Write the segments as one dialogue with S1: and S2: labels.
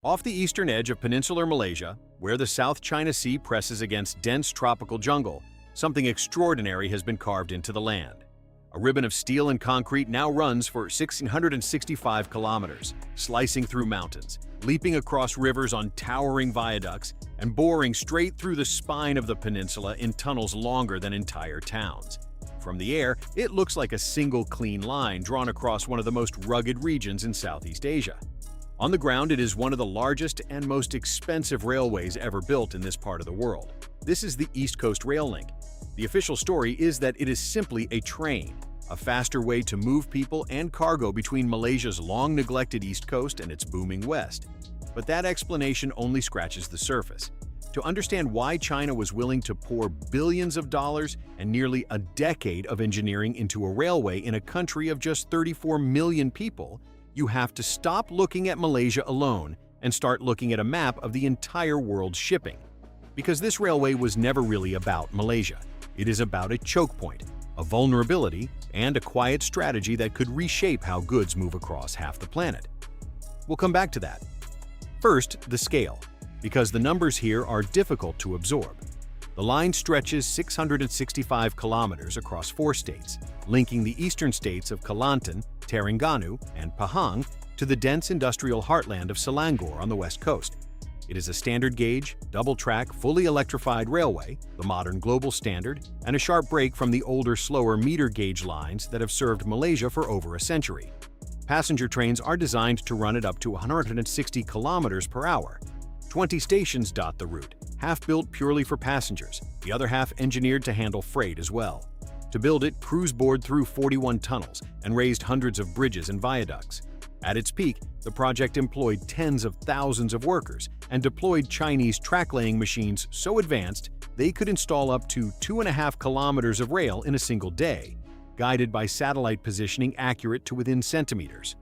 S1: Off the eastern edge of Peninsular Malaysia, where the South China Sea presses against dense tropical jungle, something extraordinary has been carved into the land. A ribbon of steel and concrete now runs for 1,665 kilometers, slicing through mountains, leaping across rivers on towering viaducts, and boring straight through the spine of the peninsula in tunnels longer than entire towns. From the air, it looks like a single clean line drawn across one of the most rugged regions in Southeast Asia. On the ground, it is one of the largest and most expensive railways ever built in this part of the world. This is the East Coast Rail Link. The official story is that it is simply a train, a faster way to move people and cargo between Malaysia's long-neglected East Coast and its booming West. But that explanation only scratches the surface. To understand why China was willing to pour billions of dollars and nearly a decade of engineering into a railway in a country of just 34 million people, you have to stop looking at Malaysia alone and start looking at a map of the entire world's shipping. Because this railway was never really about Malaysia. It is about a choke point, a vulnerability, and a quiet strategy that could reshape how goods move across half the planet. We'll come back to that. First, the scale, because the numbers here are difficult to absorb. The line stretches 665 kilometers across 4 states, linking the eastern states of Kelantan, Terengganu, and Pahang to the dense industrial heartland of Selangor on the west coast. It is a standard gauge, double-track, fully electrified railway, the modern global standard, and a sharp break from the older, slower meter gauge lines that have served Malaysia for over a century. Passenger trains are designed to run at up to 160 kilometers per hour. 20 stations dot the route, half built purely for passengers, the other half engineered to handle freight as well. To build it, crews bored through 41 tunnels and raised hundreds of bridges and viaducts. At its peak, the project employed tens of thousands of workers and deployed Chinese track-laying machines so advanced they could install up to 2.5 kilometers of rail in a single day, guided by satellite positioning accurate to within centimeters.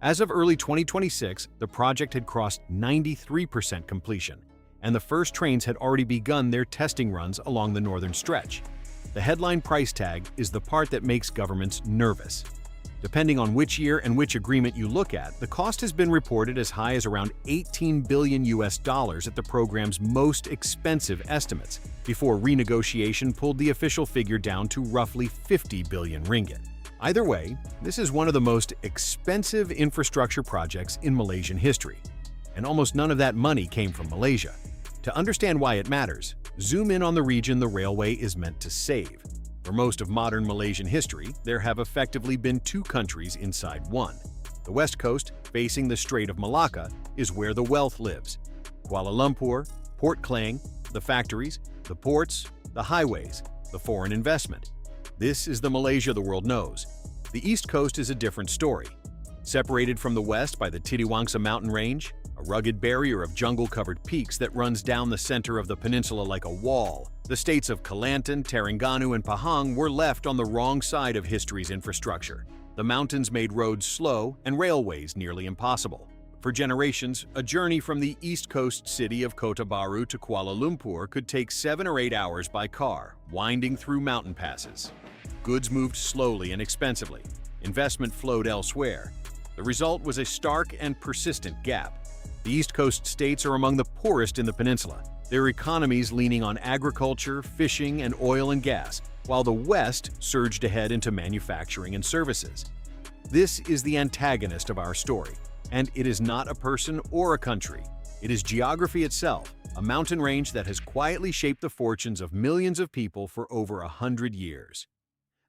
S1: As of early 2026, the project had crossed 93% completion, and the first trains had already begun their testing runs along the northern stretch. The headline price tag is the part that makes governments nervous. Depending on which year and which agreement you look at, the cost has been reported as high as around $18 billion at the program's most expensive estimates, before renegotiation pulled the official figure down to roughly 50 billion ringgit. Either way, this is one of the most expensive infrastructure projects in Malaysian history, and almost none of that money came from Malaysia. To understand why it matters, zoom in on the region the railway is meant to save. For most of modern Malaysian history, there have effectively been 2 countries inside one. The west coast, facing the Strait of Malacca, is where the wealth lives. Kuala Lumpur, Port Klang, the factories, the ports, the highways, the foreign investment. This is the Malaysia the world knows. The east coast is a different story. Separated from the west by the Titiwangsa mountain range, a rugged barrier of jungle-covered peaks that runs down the center of the peninsula like a wall, the states of Kelantan, Terengganu, and Pahang were left on the wrong side of history's infrastructure. The mountains made roads slow and railways nearly impossible. For generations, a journey from the east coast city of Kota Baru to Kuala Lumpur could take 7 or 8 hours by car, winding through mountain passes. Goods moved slowly and expensively. Investment flowed elsewhere. The result was a stark and persistent gap. The East Coast states are among the poorest in the peninsula, their economies leaning on agriculture, fishing, and oil and gas, while the West surged ahead into manufacturing and services. This is the antagonist of our story, and it is not a person or a country. It is geography itself, a mountain range that has quietly shaped the fortunes of millions of people for over 100 years.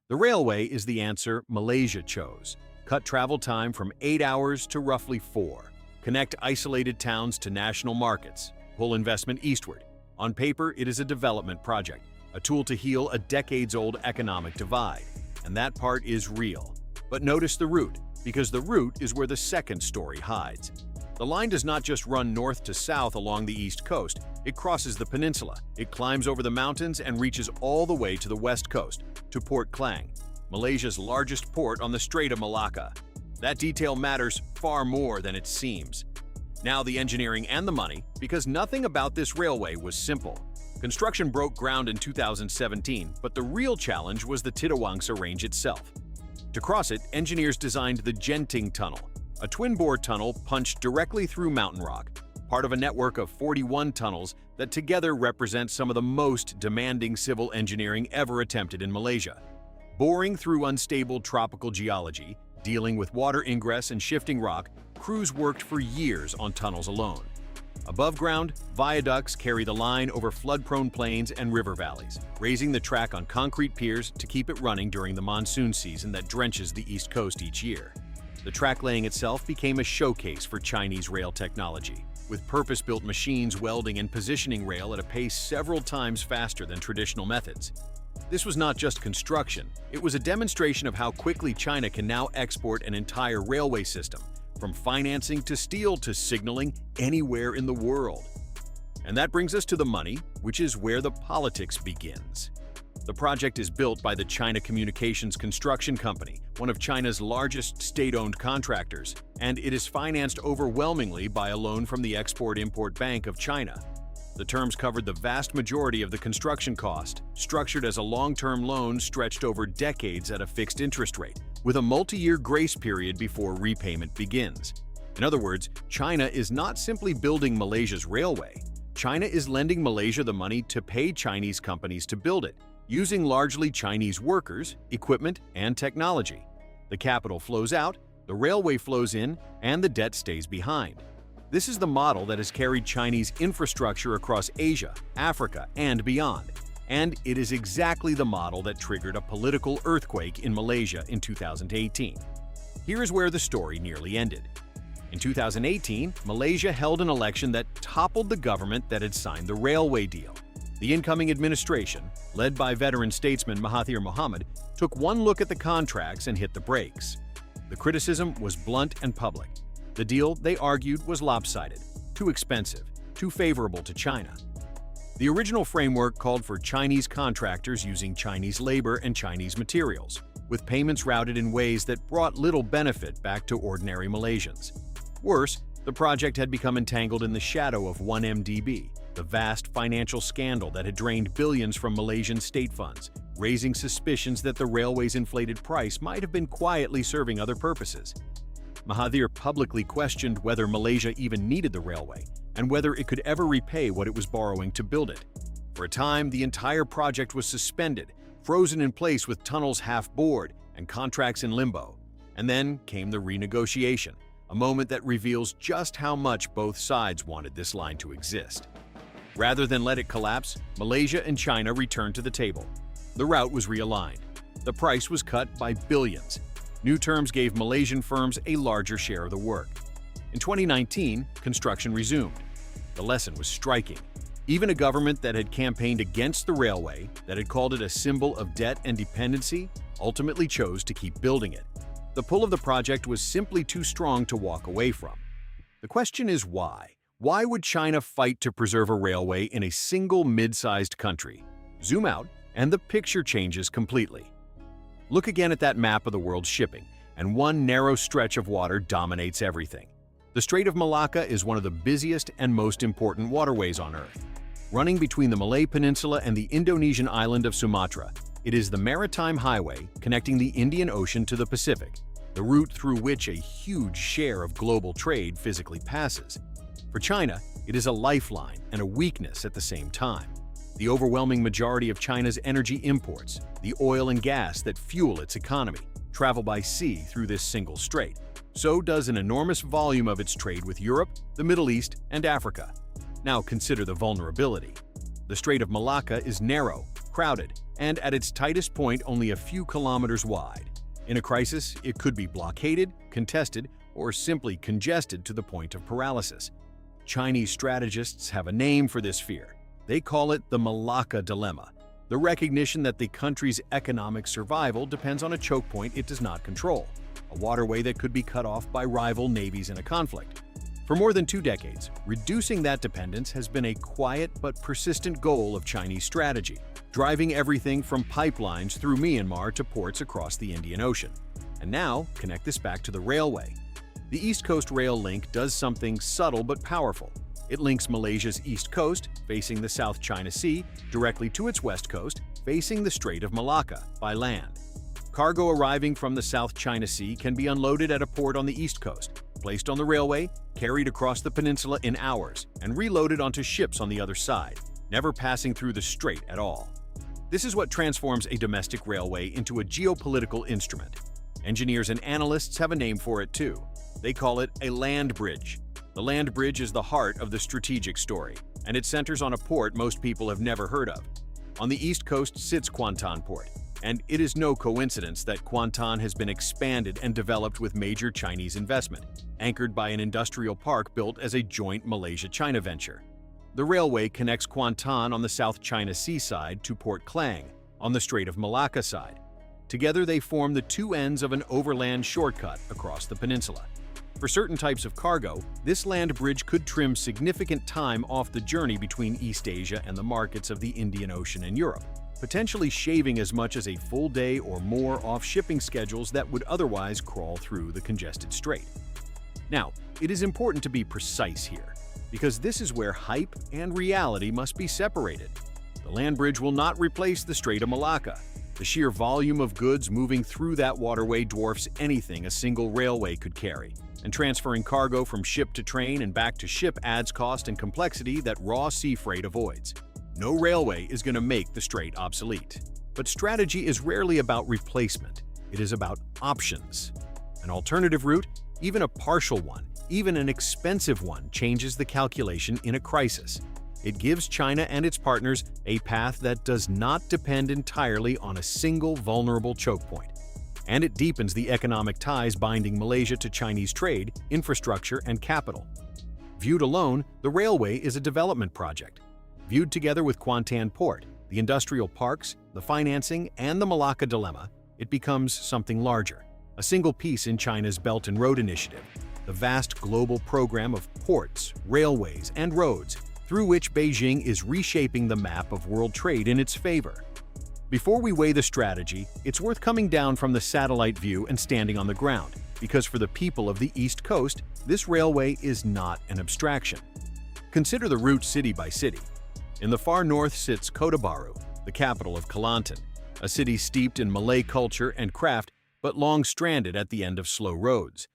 S1: The railway is the answer Malaysia chose. Cut travel time from 8 hours to roughly 4. Connect isolated towns to national markets. Pull investment eastward. On paper, it is a development project, a tool to heal a decades-old economic divide. And that part is real. But notice the route, because the route is where the second story hides. The line does not just run north to south along the east coast, it crosses the peninsula, it climbs over the mountains and reaches all the way to the west coast, to Port Klang, Malaysia's largest port on the Strait of Malacca. That detail matters far more than it seems. Now the engineering and the money, because nothing about this railway was simple. Construction broke ground in 2017, but the real challenge was the Titiwangsa range itself. To cross it, engineers designed the Genting Tunnel, a twin-bore tunnel punched directly through mountain rock, part of a network of 41 tunnels that together represent some of the most demanding civil engineering ever attempted in Malaysia. Boring through unstable tropical geology, dealing with water ingress and shifting rock, crews worked for years on tunnels alone. Above ground, viaducts carry the line over flood-prone plains and river valleys, raising the track on concrete piers to keep it running during the monsoon season that drenches the East Coast each year. The track laying itself became a showcase for Chinese rail technology, with purpose-built machines welding and positioning rail at a pace several times faster than traditional methods. This was not just construction, it was a demonstration of how quickly China can now export an entire railway system, from financing to steel to signaling anywhere in the world. And that brings us to the money, which is where the politics begins. The project is built by the China Communications Construction Company, one of China's largest state-owned contractors, and it is financed overwhelmingly by a loan from the Export-Import Bank of China. The terms covered the vast majority of the construction cost, structured as a long-term loan stretched over decades at a fixed interest rate, with a multi-year grace period before repayment begins. In other words, China is not simply building Malaysia's railway. China is lending Malaysia the money to pay Chinese companies to build it, using largely Chinese workers, equipment, and technology. The capital flows out, the railway flows in, and the debt stays behind. This is the model that has carried Chinese infrastructure across Asia, Africa, and beyond. And it is exactly the model that triggered a political earthquake in Malaysia in 2018. Here is where the story nearly ended. In 2018, Malaysia held an election that toppled the government that had signed the railway deal. The incoming administration, led by veteran statesman Mahathir Mohamad, took one look at the contracts and hit the brakes. The criticism was blunt and public. The deal, they argued, was lopsided, too expensive, too favorable to China. The original framework called for Chinese contractors using Chinese labor and Chinese materials, with payments routed in ways that brought little benefit back to ordinary Malaysians. Worse, the project had become entangled in the shadow of 1MDB, the vast financial scandal that had drained billions from Malaysian state funds, raising suspicions that the railway's inflated price might have been quietly serving other purposes. Mahathir publicly questioned whether Malaysia even needed the railway and whether it could ever repay what it was borrowing to build it. For a time, the entire project was suspended, frozen in place with tunnels half-bored and contracts in limbo. And then came the renegotiation, a moment that reveals just how much both sides wanted this line to exist. Rather than let it collapse, Malaysia and China returned to the table. The route was realigned. The price was cut by billions. New terms gave Malaysian firms a larger share of the work. In 2019, construction resumed. The lesson was striking. Even a government that had campaigned against the railway, that had called it a symbol of debt and dependency, ultimately chose to keep building it. The pull of the project was simply too strong to walk away from. The question is why? Why would China fight to preserve a railway in a single mid-sized country? Zoom out, and the picture changes completely. Look again at that map of the world's shipping, and one narrow stretch of water dominates everything. The Strait of Malacca is one of the busiest and most important waterways on Earth. Running between the Malay Peninsula and the Indonesian island of Sumatra, it is the maritime highway connecting the Indian Ocean to the Pacific, the route through which a huge share of global trade physically passes. For China, it is a lifeline and a weakness at the same time. The overwhelming majority of China's energy imports, the oil and gas that fuel its economy, travel by sea through this single strait. So does an enormous volume of its trade with Europe, the Middle East, and Africa. Now consider the vulnerability. The Strait of Malacca is narrow, crowded, and at its tightest point only a few kilometers wide. In a crisis, it could be blockaded, contested, or simply congested to the point of paralysis. Chinese strategists have a name for this fear. They call it the Malacca Dilemma, the recognition that the country's economic survival depends on a choke point it does not control, a waterway that could be cut off by rival navies in a conflict. For more than 2 decades, reducing that dependence has been a quiet but persistent goal of Chinese strategy, driving everything from pipelines through Myanmar to ports across the Indian Ocean. And now, connect this back to the railway. The East Coast Rail Link does something subtle but powerful. It links Malaysia's east coast, facing the South China Sea, directly to its west coast, facing the Strait of Malacca, by land. Cargo arriving from the South China Sea can be unloaded at a port on the east coast, placed on the railway, carried across the peninsula in hours, and reloaded onto ships on the other side, never passing through the strait at all. This is what transforms a domestic railway into a geopolitical instrument. Engineers and analysts have a name for it too. They call it a land bridge. The land bridge is the heart of the strategic story, and it centers on a port most people have never heard of. On the east coast sits Kuantan Port, and it is no coincidence that Kuantan has been expanded and developed with major Chinese investment, anchored by an industrial park built as a joint Malaysia-China venture. The railway connects Kuantan on the South China Sea side to Port Klang on the Strait of Malacca side. Together they form the two ends of an overland shortcut across the peninsula. For certain types of cargo, this land bridge could trim significant time off the journey between East Asia and the markets of the Indian Ocean and Europe, potentially shaving as much as a full day or more off shipping schedules that would otherwise crawl through the congested strait. Now, it is important to be precise here, because this is where hype and reality must be separated. The land bridge will not replace the Strait of Malacca. The sheer volume of goods moving through that waterway dwarfs anything a single railway could carry, and transferring cargo from ship to train and back to ship adds cost and complexity that raw sea freight avoids. No railway is going to make the strait obsolete. But strategy is rarely about replacement. It is about options. An alternative route, even a partial one, even an expensive one, changes the calculation in a crisis. It gives China and its partners a path that does not depend entirely on a single vulnerable choke point. And it deepens the economic ties binding Malaysia to Chinese trade, infrastructure, and capital. Viewed alone, the railway is a development project. Viewed together with Kuantan Port, the industrial parks, the financing, and the Malacca Dilemma, it becomes something larger, a single piece in China's Belt and Road Initiative, the vast global program of ports, railways, and roads through which Beijing is reshaping the map of world trade in its favor. Before we weigh the strategy, it's worth coming down from the satellite view and standing on the ground, because for the people of the East Coast, this railway is not an abstraction. Consider the route city by city. In the far north sits Kota Baru, the capital of Kelantan, a city steeped in Malay culture and craft but long stranded at the end of slow roads.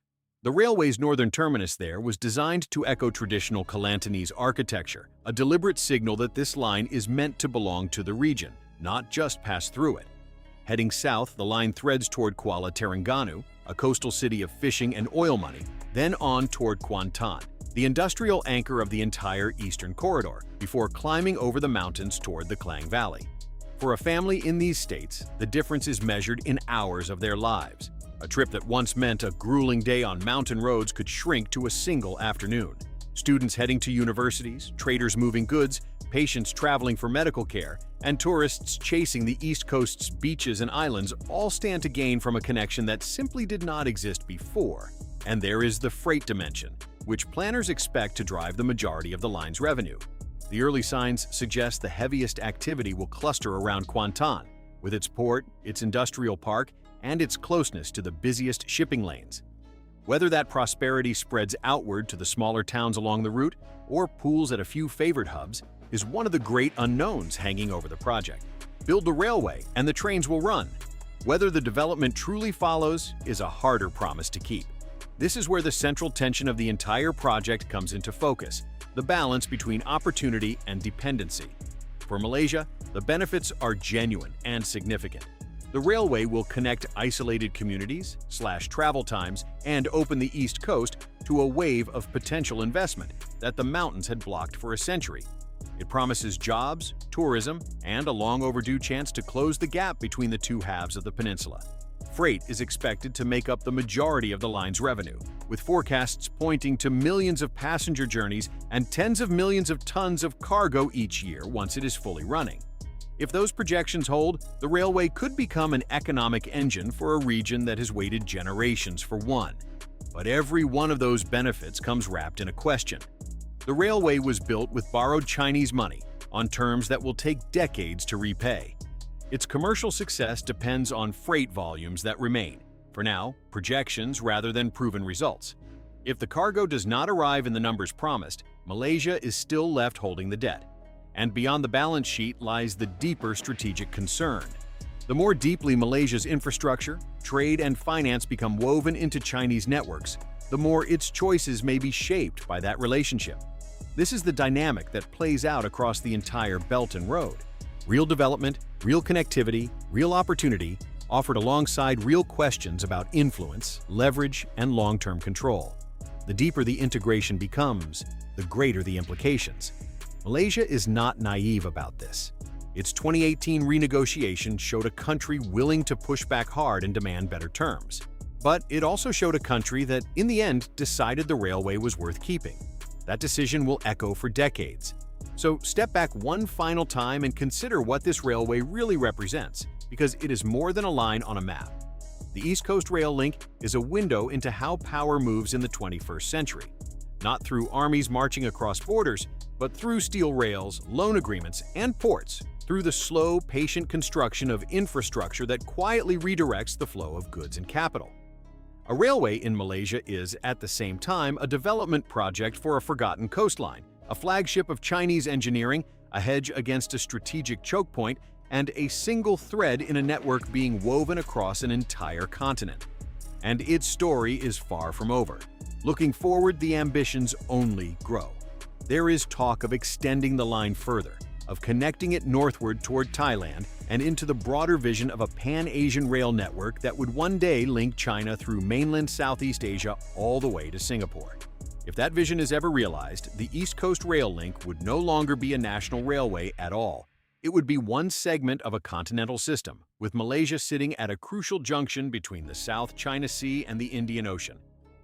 S1: The railway's northern terminus there was designed to echo traditional Kelantanese architecture, a deliberate signal that this line is meant to belong to the region, not just pass through it. Heading south, the line threads toward Kuala Terengganu, a coastal city of fishing and oil money, then on toward Kuantan, the industrial anchor of the entire eastern corridor, before climbing over the mountains toward the Klang Valley. For a family in these states, the difference is measured in hours of their lives. A trip that once meant a grueling day on mountain roads could shrink to a single afternoon. Students heading to universities, traders moving goods, patients traveling for medical care, and tourists chasing the East Coast's beaches and islands all stand to gain from a connection that simply did not exist before. And there is the freight dimension, which planners expect to drive the majority of the line's revenue. The early signs suggest the heaviest activity will cluster around Kuantan, with its port, its industrial park, and its closeness to the busiest shipping lanes. Whether that prosperity spreads outward to the smaller towns along the route or pools at a few favored hubs is one of the great unknowns hanging over the project. Build the railway and the trains will run. Whether the development truly follows is a harder promise to keep. This is where the central tension of the entire project comes into focus, the balance between opportunity and dependency. For Malaysia, the benefits are genuine and significant. The railway will connect isolated communities, slash travel times, and open the East Coast to a wave of potential investment that the mountains had blocked for a century. It promises jobs, tourism, and a long overdue chance to close the gap between the two halves of the peninsula. Freight is expected to make up the majority of the line's revenue, with forecasts pointing to millions of passenger journeys and tens of millions of tons of cargo each year once it is fully running. If those projections hold, the railway could become an economic engine for a region that has waited generations for one. But every one of those benefits comes wrapped in a question. The railway was built with borrowed Chinese money on terms that will take decades to repay. Its commercial success depends on freight volumes that remain, for now, projections rather than proven results. If the cargo does not arrive in the numbers promised, Malaysia is still left holding the debt. And beyond the balance sheet lies the deeper strategic concern. The more deeply Malaysia's infrastructure, trade, and finance become woven into Chinese networks, the more its choices may be shaped by that relationship. This is the dynamic that plays out across the entire Belt and Road. Real development, real connectivity, real opportunity, offered alongside real questions about influence, leverage, and long-term control. The deeper the integration becomes, the greater the implications. Malaysia is not naive about this. Its 2018 renegotiation showed a country willing to push back hard and demand better terms. But it also showed a country that, in the end, decided the railway was worth keeping. That decision will echo for decades. So step back one final time and consider what this railway really represents, because it is more than a line on a map. The East Coast Rail Link is a window into how power moves in the 21st century. Not through armies marching across borders, but through steel rails, loan agreements, and ports, through the slow, patient construction of infrastructure that quietly redirects the flow of goods and capital. A railway in Malaysia is, at the same time, a development project for a forgotten coastline, a flagship of Chinese engineering, a hedge against a strategic choke point, and a single thread in a network being woven across an entire continent. And its story is far from over. Looking forward, the ambitions only grow. There is talk of extending the line further, of connecting it northward toward Thailand and into the broader vision of a pan-Asian rail network that would one day link China through mainland Southeast Asia all the way to Singapore. If that vision is ever realized, the East Coast Rail Link would no longer be a national railway at all. It would be one segment of a continental system, with Malaysia sitting at a crucial junction between the South China Sea and the Indian Ocean.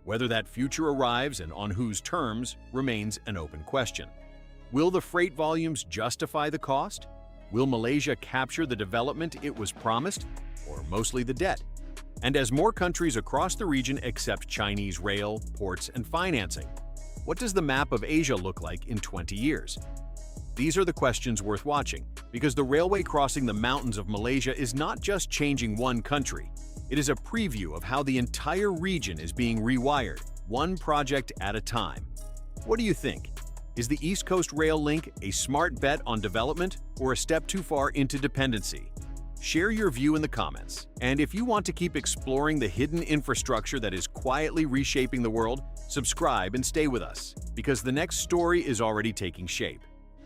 S1: Whether that future arrives and on whose terms remains an open question. Will the freight volumes justify the cost? Will Malaysia capture the development it was promised, or mostly the debt? And as more countries across the region accept Chinese rail, ports, and financing, what does the map of Asia look like in 20 years? These are the questions worth watching, because the railway crossing the mountains of Malaysia is not just changing one country. It is a preview of how the entire region is being rewired, one project at a time. What do you think? Is the East Coast Rail Link a smart bet on development or a step too far into dependency? Share your view in the comments. And if you want to keep exploring the hidden infrastructure that is quietly reshaping the world, subscribe and stay with us, because the next story is already taking shape.